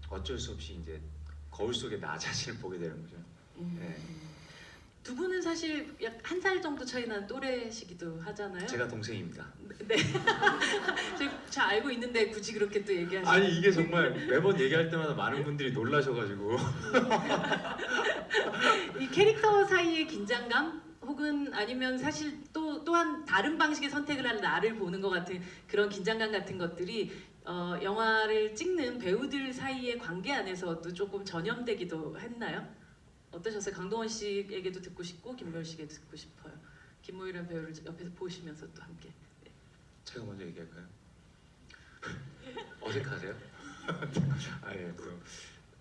어쩔 수 없이 이제 거울 속에 나 자신을 보게 되는 거죠. 예. 두 분은 사실 약 한 살 정도 차이 나는 또래시기도 하잖아요. 제가 동생입니다. 네. 잘 알고 있는데 굳이 그렇게 또 얘기하시는. 아니 이게 정말 매번 얘기할 때마다 많은 분들이 놀라셔가지고 이 캐릭터 사이의 긴장감 혹은 아니면 사실 또한 다른 방식의 선택을 하는 나를 보는 것 같은 그런 긴장감 같은 것들이 영화를 찍는 배우들 사이의 관계 안에서도 조금 전염되기도 했나요? 어떠셨어요? 강동원 씨에게도 듣고 싶고 김무열 씨에게도 듣고 싶어요. 김무열이라는 배우를 옆에서 보시면서 또 함께. 제가 먼저 얘기할까요? 어색하세요? 아예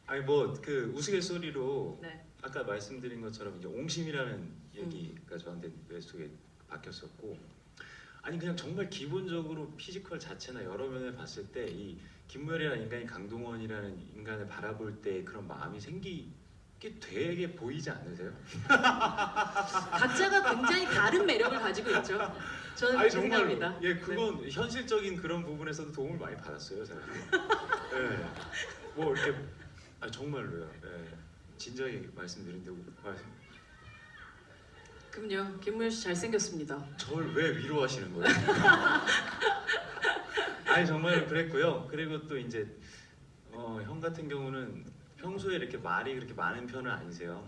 아니 뭐 그 우스갯소리로 네. 아까 말씀드린 것처럼 이제 옹심이라는 얘기가 저한테 머릿속에 박혔었고 아니 그냥 정말 기본적으로 피지컬 자체나 여러 면을 봤을 때 이 김무열이라는 인간이 강동원이라는 인간을 바라볼 때 그런 마음이 생기게 되게 보이지 않으세요? 각자가 굉장히 다른 매력을 가지고 있죠. 저는 아니 그렇게 생각합니다. 정말로 예 그건 현실적인 그런 부분에서도 도움을 많이 받았어요 제가. 예, 뭐 이렇게 아 정말로요. 예, 진지하게 말씀드린데 그럼요. 김무열 씨 잘생겼습니다. 저를 왜 위로하시는 거예요? 아니 정말 그랬고요. 그리고 또 이제 형 같은 경우는 평소에 이렇게 말이 그렇게 많은 편은 아니세요.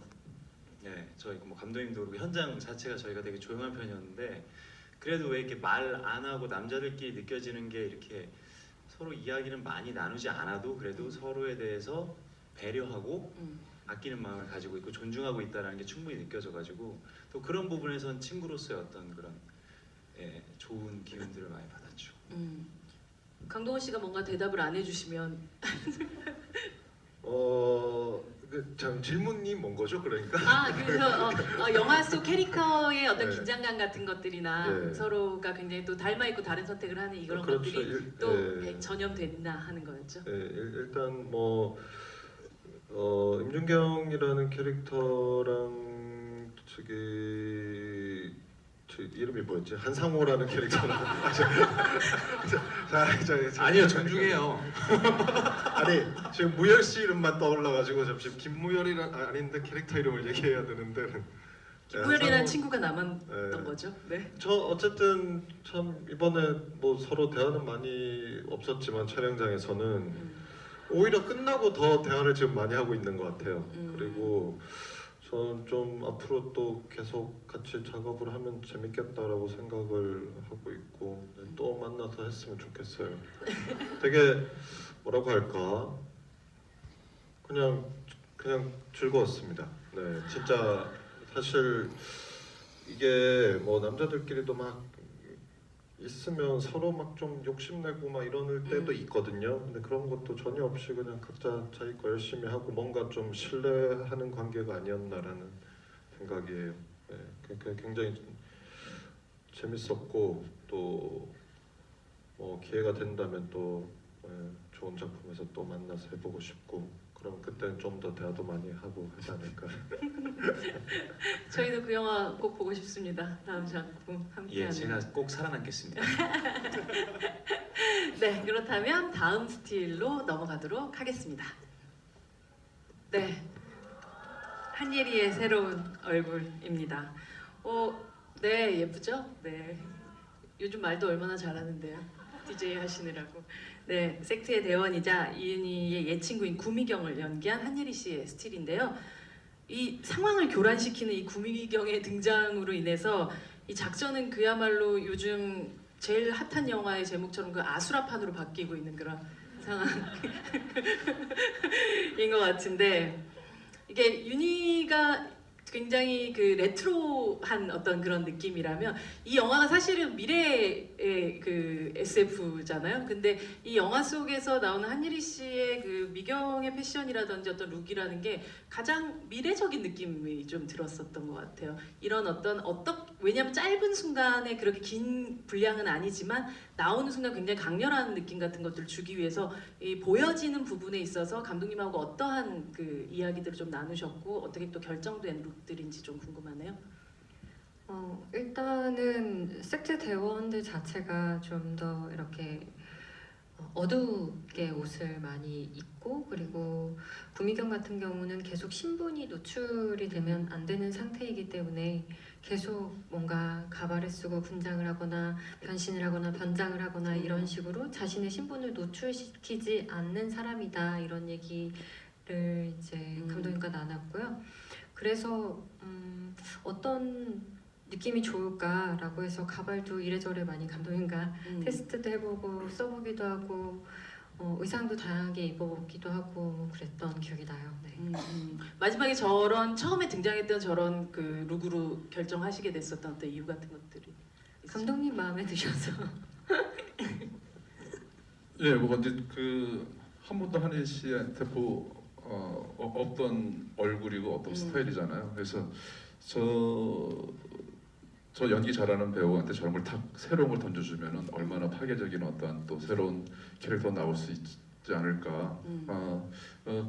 네, 저희 뭐 감독님도 그렇고 현장 자체가 저희가 되게 조용한 편이었는데 그래도 왜 이렇게 말 안 하고 남자들끼리 느껴지는 게 이렇게 서로 이야기는 많이 나누지 않아도 그래도 서로에 대해서 배려하고 아끼는 마음을 가지고 있고 존중하고 있다는 게 충분히 느껴져가지고 또 그런 부분에선 친구로서의 어떤 그런 예, 좋은 기운들을 많이 받았죠. 강동원 씨가 뭔가 대답을 안 해주시면 참 질문이 뭔 거죠, 그러니까? 그래서 영화 속 캐릭터의 어떤 네. 긴장감 같은 것들이나 네. 서로가 굉장히 또 닮아 있고 다른 선택을 하는 이런 그렇죠. 것들이 또 전염됐나 하는 거였죠. 네, 일단 뭐 임준경이라는 캐릭터랑 저 이름이 뭐였지? 한상호라는 캐릭터랑 아니요 존중해요. 아니 지금 무열 씨 이름만 떠올라가지고 잠시 김무열이란 아닌데 캐릭터 이름을 얘기해야 되는데 김무열이라는 친구가 남았던 네. 거죠. 네. 저 어쨌든 참 이번에 뭐 서로 대화는 많이 없었지만 촬영장에서는 오히려 끝나고 더 대화를 지금 많이 하고 있는 것 같아요. 그리고 저는 좀 앞으로 또 계속 같이 작업을 하면 재밌겠다라고 생각을 하고 있고 또 만나서 했으면 좋겠어요. 되게 뭐라고 할까? 그냥 즐거웠습니다. 네, 진짜 사실 이게 뭐 남자들끼리도 막 있으면 서로 막 좀 욕심내고 막 이러는 때도 있거든요. 근데 그런 것도 전혀 없이 그냥 각자 자기 거 열심히 하고 뭔가 좀 신뢰하는 관계가 아니었나라는 생각이에요. 네, 그게 굉장히 재밌었고 또 뭐 기회가 된다면 또 좋은 작품에서 또 만나서 해보고 싶고 그럼 그때는 좀 더 대화도 많이 하고 하지 않을까. 저희도 그 영화 꼭 보고 싶습니다. 다음 작품 예, 함께하는. 제가 꼭 살아남겠습니다. 네, 그렇다면 다음 스틸로 넘어가도록 하겠습니다. 네, 한예리의 새로운 얼굴입니다. 네, 예쁘죠? 네, 요즘 말도 얼마나 잘하는데요. DJ 하시느라고. 네, 섹트의 대원이자 이은희의 옛 친구인 구미경을 연기한 한예리 씨의 스틸인데요. 이 상황을 교란시키는 이 구미경의 등장으로 인해서 이 작전은 그야말로 요즘 제일 핫한 영화의 제목처럼 그 아수라판으로 바뀌고 있는 그런 상황인 것 같은데, 이게 윤희가 굉장히 그 레트로한 어떤 그런 느낌이라면 이 영화가 사실은 미래의 그 SF잖아요. 근데 이 영화 속에서 나오는 한예리 씨의 그 미경의 패션이라든지 어떤 룩이라는 게 가장 미래적인 느낌이 좀 들었었던 것 같아요. 이런 왜냐하면 짧은 순간에 그렇게 긴 분량은 아니지만 나오는 순간 굉장히 강렬한 느낌 같은 것들을 주기 위해서 이 보여지는 부분에 있어서 감독님하고 어떠한 그 이야기들을 좀 나누셨고 어떻게 또 결정된 룩들인지 좀 궁금하네요. 일단은 섹트 대원들 자체가 좀 더 이렇게 어둡게 옷을 많이 입고, 그리고 구미경 같은 경우는 계속 신분이 노출이 되면 안 되는 상태이기 때문에 계속 뭔가 가발을 쓰고 분장을 하거나 변신을 하거나 변장을 하거나 이런 식으로 자신의 신분을 노출시키지 않는 사람이다, 이런 얘기를 이제 감독님과 나눴고요. 그래서 어떤 느낌이 좋을까라고 해서 가발도 이래저래 많이 감독님과 테스트도 해보고 써보기도 하고 의상도 다양하게 입어보기도 하고 그랬던 기억이 나요. 네. 마지막에 처음에 등장했던 저런 그 룩으로 결정하시게 됐었던 어떤 이유 같은 것들이 감독님 마음에 드셔서. 예, 뭐 근데 그 한 번도 한혜 씨한테 없던 얼굴이고 없던 스타일이잖아요. 그래서 저 연기 잘하는 배우한테 저런 걸 탁 새로운 걸 던져주면은 얼마나 파괴적인 어떤 또 새로운 캐릭터가 나올 수 있지 않을까.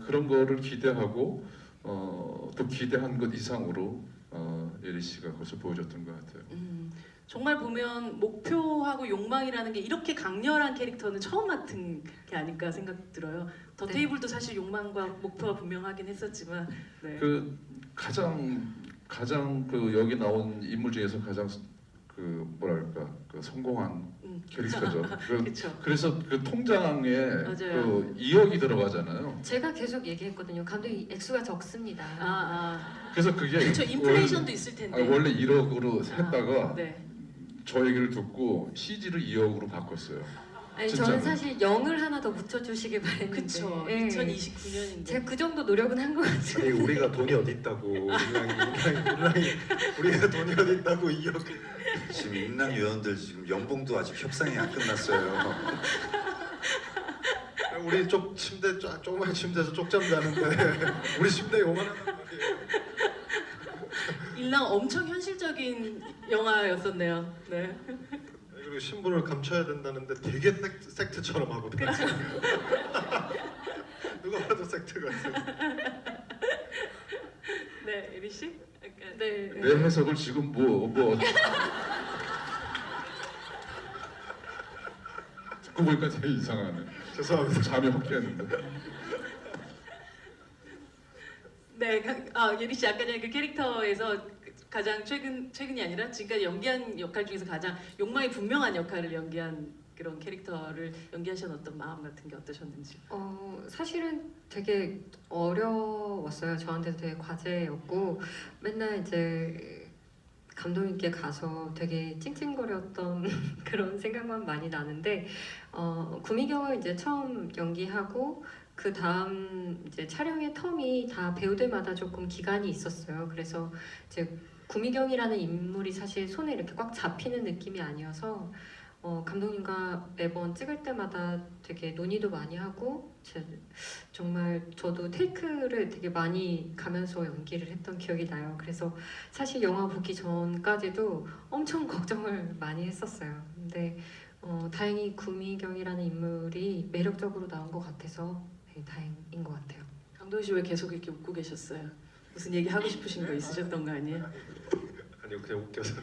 그런 거를 기대하고 또 기대한 것 이상으로 예리 씨가 그것을 보여줬던 것 같아요. 정말 보면 목표하고 욕망이라는 게 이렇게 강렬한 캐릭터는 처음 맡은 게 아닐까 생각 들어요. 더 네. 테이블도 사실 욕망과 목표가 분명하긴 했었지만, 네. 그 가장 그 여기 나온 인물 중에서 가장 그 뭐랄까 그 성공한 캐릭터죠. 그렇죠. 그래서 그 통장에 맞아요. 그 2억이 들어가잖아요. 제가 계속 얘기했거든요. 감독이 액수가 적습니다. 그래서 그게 그렇죠. 인플레이션도 있을 텐데. 원래 1억으로 했다가 네. 저 얘기를 듣고 CG를 2억으로 바꿨어요. 아니 진짜로. 저는 사실 0을 하나 더 붙여주시길 바랬는데. 그쵸. 예. 2029년인데. 제가 그 정도 노력은 한 것 같아요. 아니 우리가 돈이 어디 있다고 인랑이 우리가 돈이 어디 있다고 2억. 지금 인랑 요원들 지금 연봉도 아직 협상이 안 끝났어요. 우리 조그만 침대에서 쪽잠 자는데 우리 침대에 5만 원 말이에요. 일랑 엄청 현실적인 영화였었네요. 네. 그리고 신분을 감춰야 된다는데 되게 섹트처럼 하거든요. 누가 봐도 섹트 같아. 네, 예리 씨? 네. 내 해석을 지금 뭐 듣고 보니까 되게 이상하네. 죄송합니다. 잠이 확 깨는데. 네, 예리 씨 아까 전에 그 캐릭터에서 가장 최근이 아니라 지금까지 연기한 역할 중에서 가장 욕망이 분명한 역할을 연기한 그런 캐릭터를 연기하신 어떤 마음 같은 게 어떠셨는지. 사실은 되게 어려웠어요. 저한테도 되게 과제였고 맨날 이제 감독님께 가서 되게 찡찡거렸던 그런 생각만 많이 나는데 구미경을 이제 처음 연기하고 그 다음 이제 촬영의 텀이 다 배우들마다 조금 기간이 있었어요. 그래서 이제 구미경이라는 인물이 사실 손에 이렇게 꽉 잡히는 느낌이 아니어서 감독님과 매번 찍을 때마다 되게 논의도 많이 하고 정말 저도 테이크를 되게 많이 가면서 연기를 했던 기억이 나요. 그래서 사실 영화 보기 전까지도 엄청 걱정을 많이 했었어요. 근데 다행히 구미경이라는 인물이 매력적으로 나온 것 같아서 다행인 것 같아요. 강도희 씨 왜 계속 이렇게 웃고 계셨어요? 무슨 얘기 하고 싶으신 거 있으셨던 거 아니에요? 아니요 그냥 웃겨서.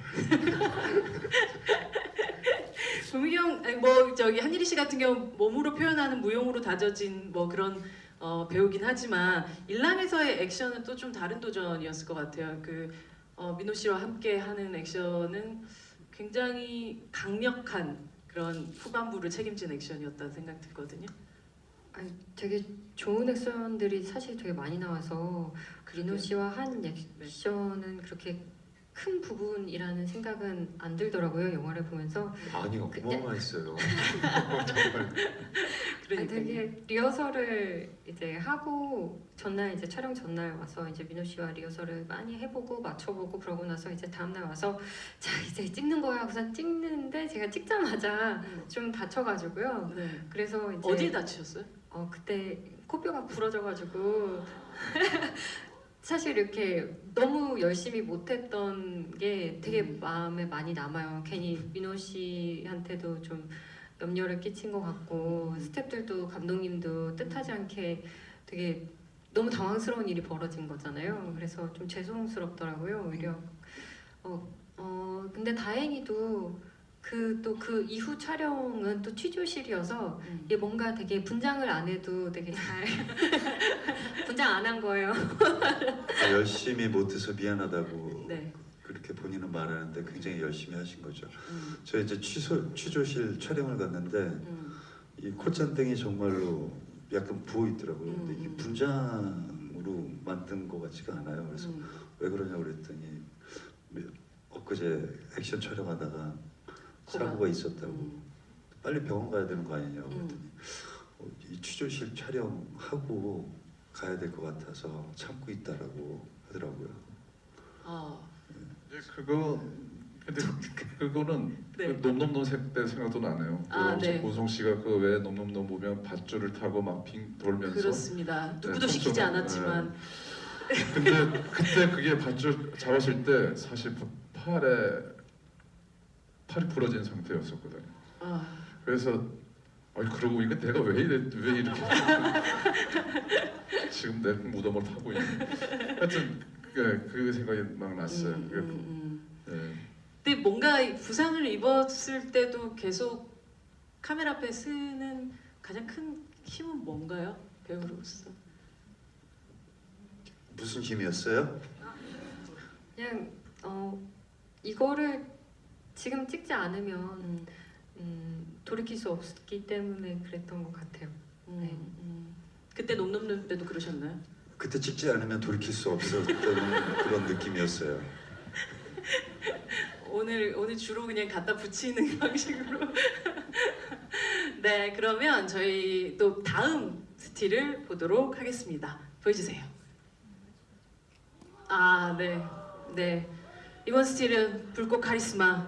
구미경 아니, 뭐 저기 한예리 씨 같은 경우 몸으로 표현하는 무용으로 다져진 뭐 그런 배우긴 하지만 일랑에서의 액션은 또 좀 다른 도전이었을 것 같아요. 민호 씨와 함께 하는 액션은 굉장히 강력한 그런 후반부를 책임진 액션이었다는 생각 들거든요. 아니, 되게 좋은 액션들이 사실 되게 많이 나와서 민호 씨와 한 액션은 그렇게 큰 부분이라는 생각은 안 들더라고요. 영화를 보면서. 아니요, 그냥- 어마어마했어요. 정말. 아니, 되게 리허설을 이제 하고 전날 이제 촬영 전날 와서 이제 민호 씨와 리허설을 많이 해보고 맞춰보고 그러고 나서 이제 다음날 와서 자 이제 찍는 거야. 우선 찍는데 제가 찍자마자 좀 다쳐가지고요. 네. 그래서 이제 어디에 다치셨어요? 그때 코뼈가 부러져가지고 사실 이렇게 너무 열심히 못했던 게 되게 마음에 많이 남아요. 괜히 민호 씨한테도 좀 염려를 끼친 것 같고 스태프들도 감독님도 뜻하지 않게 되게 너무 당황스러운 일이 벌어진 거잖아요. 그래서 좀 죄송스럽더라고요. 오히려 근데 다행히도 그 이후 촬영은 또 취조실이어서 이게 뭔가 되게 분장을 안 해도 되게 잘 분장 안 한 거예요. 열심히 못해서 미안하다고 네. 그렇게 본인은 말하는데 굉장히 열심히 하신 거죠. 저 이제 취조실 촬영을 갔는데 이 콧잔등이 정말로 약간 부어 있더라고요. 근데 이게 분장으로 만든 것 같지가 않아요. 그래서 왜 그러냐고 그랬더니 엊그제 액션 촬영하다가 사고가 있었다고 빨리 병원 가야 되는 거 아니냐고 그랬더니 이 취조실 촬영하고 가야 될 것 같아서 참고 있다라고 하더라고요. 근데 그거는 네. 그 놈놈놈 때 생각도 나네요. 네. 오송 씨가 그 왜 놈놈놈 보면 밧줄을 타고 막 빙 돌면서. 그렇습니다. 누구도 네, 시키지 네. 않았지만 근데 그때 그게 밧줄 잡았을 때 사실 팔이 부러진 상태였었거든요. 그래서 그러고 이거 내가 왜 이렇게 지금 내 무덤을 타고 있는. 하여튼 그 생각이 막 났어요. 네. 근데 뭔가 부상을 입었을 때도 계속 카메라 앞에 쓰는 가장 큰 힘은 뭔가요? 배우로서. 무슨 힘이었어요? 그냥 이거를 지금 찍지 않으면 돌이킬 수 없기 때문에 그랬던 것 같아요. 네. 그때 놈놈놈 때도 그러셨나요? 그때 찍지 않으면 돌이킬 수 없었던 그런 느낌이었어요. 오늘 주로 그냥 갖다 붙이는 방식으로. 네, 그러면 저희 또 다음 스틸을 보도록 하겠습니다. 보여주세요. 네. 이번 스틸은 불꽃 카리스마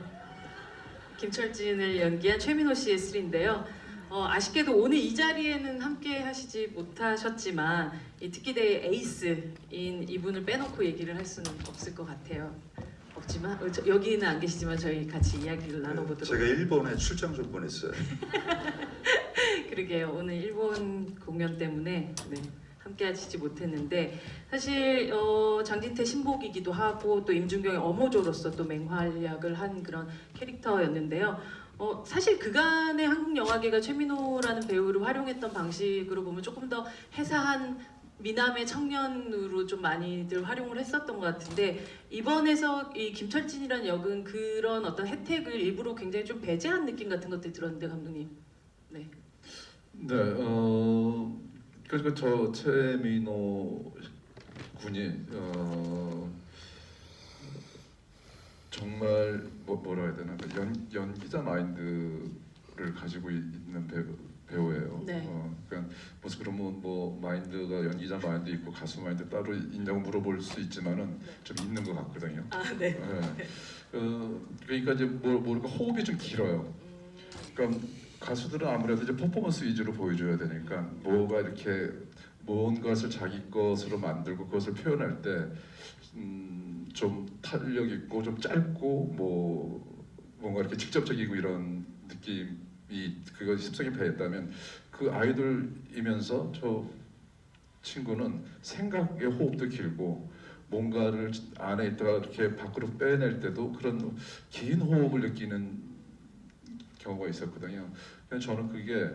김철진을 연기한 최민호 씨의 스틸인데요. 아쉽게도 오늘 이 자리에는 함께 하시지 못하셨지만 이 특기대의 에이스인 이분을 빼놓고 얘기를 할 수는 없을 것 같아요. 없지만 여기는 안 계시지만 저희 같이 이야기를 나눠보도록. 제가 일본에 출장 좀 보냈어요. 그러게요. 오늘 일본 공연 때문에 함께 하시지 못했는데 사실 장진태 신복이기도 하고 또 임준경의 어모조로서 또 맹활약을 한 그런 캐릭터였는데요. 사실 그간의 한국 영화계가 최민호라는 배우를 활용했던 방식으로 보면 조금 더 해사한 미남의 청년으로 좀 많이들 활용을 했었던 것 같은데 이번에서 이 김철진이라는 역은 그런 어떤 혜택을 일부러 굉장히 좀 배제한 느낌 같은 것들이 들었는데 감독님. 네. 그러니까 저 최민호 군이 정말 뭐라 해야 되나 연기자 마인드를 가지고 있는 배우예요. 네. 그러니까 무슨 그러면 뭐 마인드가 연기자 마인드 있고 가수 마인드 따로 있냐고 물어볼 수 있지만은 좀 있는 것 같거든요. 네. 그러니까 이제 뭐랄까 호흡이 좀 길어요. 그러니까 가수들은 아무래도 이제 퍼포먼스 위주로 보여줘야 되니까 뭐가 이렇게 뭔 것을 자기 것으로 만들고 그것을 표현할 때 좀 탄력 있고 좀 짧고 뭔가 이렇게 직접적이고 이런 느낌이 그거 습성이 배했다면 그 아이돌이면서 친구는 생각의 호흡도 길고 뭔가를 안에 있다가 이렇게 밖으로 빼낼 때도 그런 긴 호흡을 느끼는 경우가 있었거든요. 그래서 저는 그게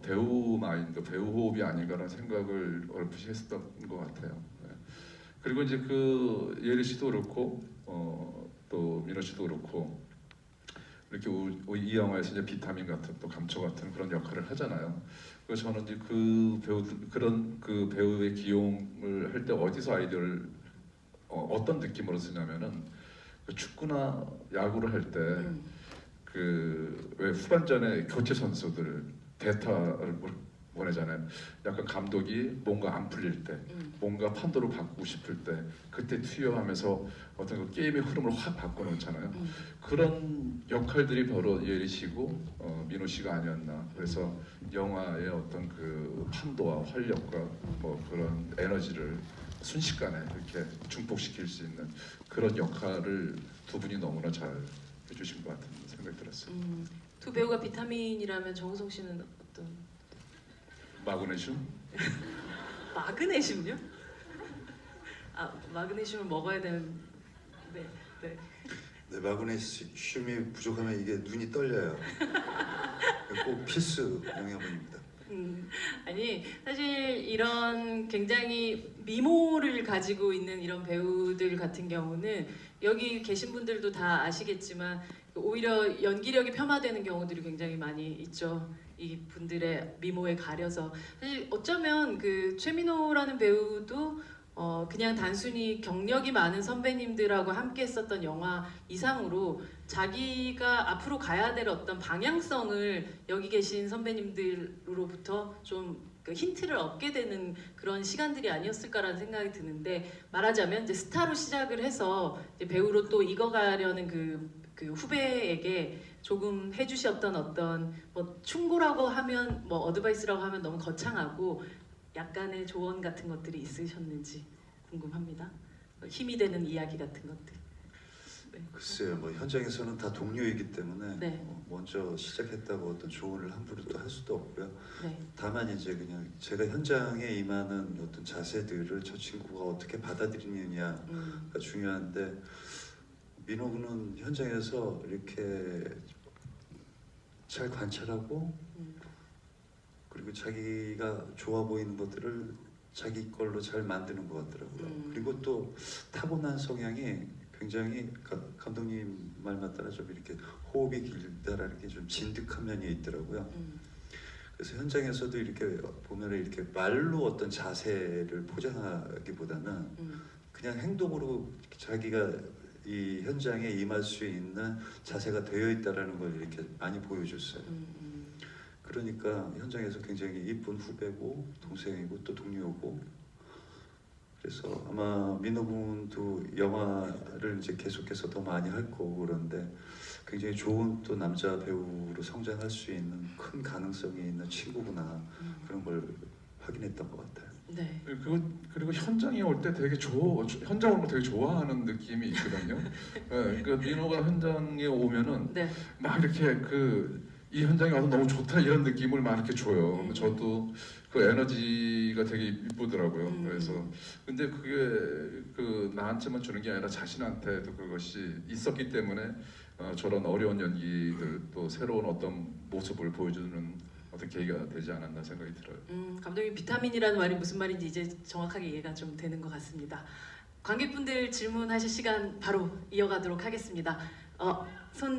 배우 마인드, 배우 호흡이 아닌가라는 생각을 얼핏이 했었던 것 같아요. 네. 그리고 이제 그 예리 씨도 그렇고 또 민호 씨도 그렇고 이렇게 이 영화에서 이제 비타민 같은 또 감초 같은 그런 역할을 하잖아요. 그래서 저는 이제 그 배우의 기용을 할 때 어디서 아이디어를 어떤 느낌으로 쓰냐면은 그 축구나 야구를 할 때 그 왜 후반전에 교체 선수들 대타를 보내잖아요. 약간 감독이 뭔가 안 풀릴 때, 뭔가 판도를 바꾸고 싶을 때, 그때 투여하면서 어떤 그 게임의 흐름을 확 바꿔놓잖아요. 그런 역할들이 바로 예리 씨고 민호 씨가 아니었나. 그래서 영화의 어떤 그 판도와 활력과 뭐 그런 에너지를 순식간에 이렇게 중폭시킬 수 있는 그런 역할을 두 분이 너무나 잘 해주신 것 같은 생각이 들었어요. 두 배우가 비타민이라면 정우성 씨는 어떤? 마그네슘? 마그네슘요? 아, 마그네슘을 먹어야 되는. 네, 네. 네, 마그네슘이 부족하면 이게 눈이 떨려요. 꼭 필수 영양분입니다. 아니 사실 이런 굉장히 미모를 가지고 있는 이런 배우들 같은 경우는 여기 계신 분들도 다 아시겠지만 오히려 연기력이 폄하되는 경우들이 굉장히 많이 있죠. 이 분들의 미모에 가려서 사실 어쩌면 그 최민호라는 배우도 그냥 단순히 경력이 많은 선배님들하고 함께 했었던 영화 이상으로 자기가 앞으로 가야 될 어떤 방향성을 여기 계신 선배님들로부터 좀 그 힌트를 얻게 되는 그런 시간들이 아니었을까라는 생각이 드는데, 말하자면 이제 스타로 시작을 해서 이제 배우로 또 익어가려는 그 후배에게 조금 해주셨던 어떤 뭐 충고라고 하면 뭐 어드바이스라고 하면 너무 거창하고 약간의 조언 같은 것들이 있으셨는지 궁금합니다. 힘이 되는 이야기 같은 것들. 네. 글쎄요, 뭐 현장에서는 다 동료이기 때문에 네. 먼저 시작했다고 어떤 조언을 함부로 또 할 수도 없고요. 네. 다만 이제 그냥 제가 현장에 임하는 어떤 자세들을 저 친구가 어떻게 받아들이느냐가 중요한데, 민호군은 현장에서 이렇게 잘 관찰하고 그리고 자기가 좋아 보이는 것들을 자기 걸로 잘 만드는 것 같더라고요. 그리고 또 타고난 성향이 굉장히 감독님 말 맞다라 좀 이렇게 호흡이 길다라는 게 좀 진득한 면이 있더라고요. 그래서 현장에서도 이렇게 보면 이렇게 말로 어떤 자세를 포장하기보다는 그냥 행동으로 자기가 이 현장에 임할 수 있는 자세가 되어 있다라는 걸 이렇게 많이 보여줬어요. 그러니까 현장에서 굉장히 이쁜 후배고 동생이고 또 동료고, 그래서 아마 민호 군도 영화를 이제 계속해서 더 많이 할 거고 그런데 굉장히 좋은 또 남자 배우로 성장할 수 있는 큰 가능성이 있는 친구구나, 그런 걸 확인했던 것 같아요. 네. 그리고 현장에 올 때 되게 현장 오는 거 되게 좋아하는 느낌이 있거든요. 네, 그 민호가 현장에 오면은 네. 막 이렇게 이 현장에 와서 너무 좋다 이런 느낌을 막 이렇게 줘요. 저도 그 에너지가 되게 이쁘더라고요. 그래서 근데 그게 나한테만 주는 게 아니라 자신한테도 그것이 있었기 때문에 저런 어려운 연기들 또 새로운 어떤 모습을 보여주는 어떤 계기가 되지 않았나 생각이 들어요. 감독님 비타민이라는 말이 무슨 말인지 이제 정확하게 이해가 좀 되는 것 같습니다. 관객분들 질문하실 시간 바로 이어가도록 하겠습니다. 손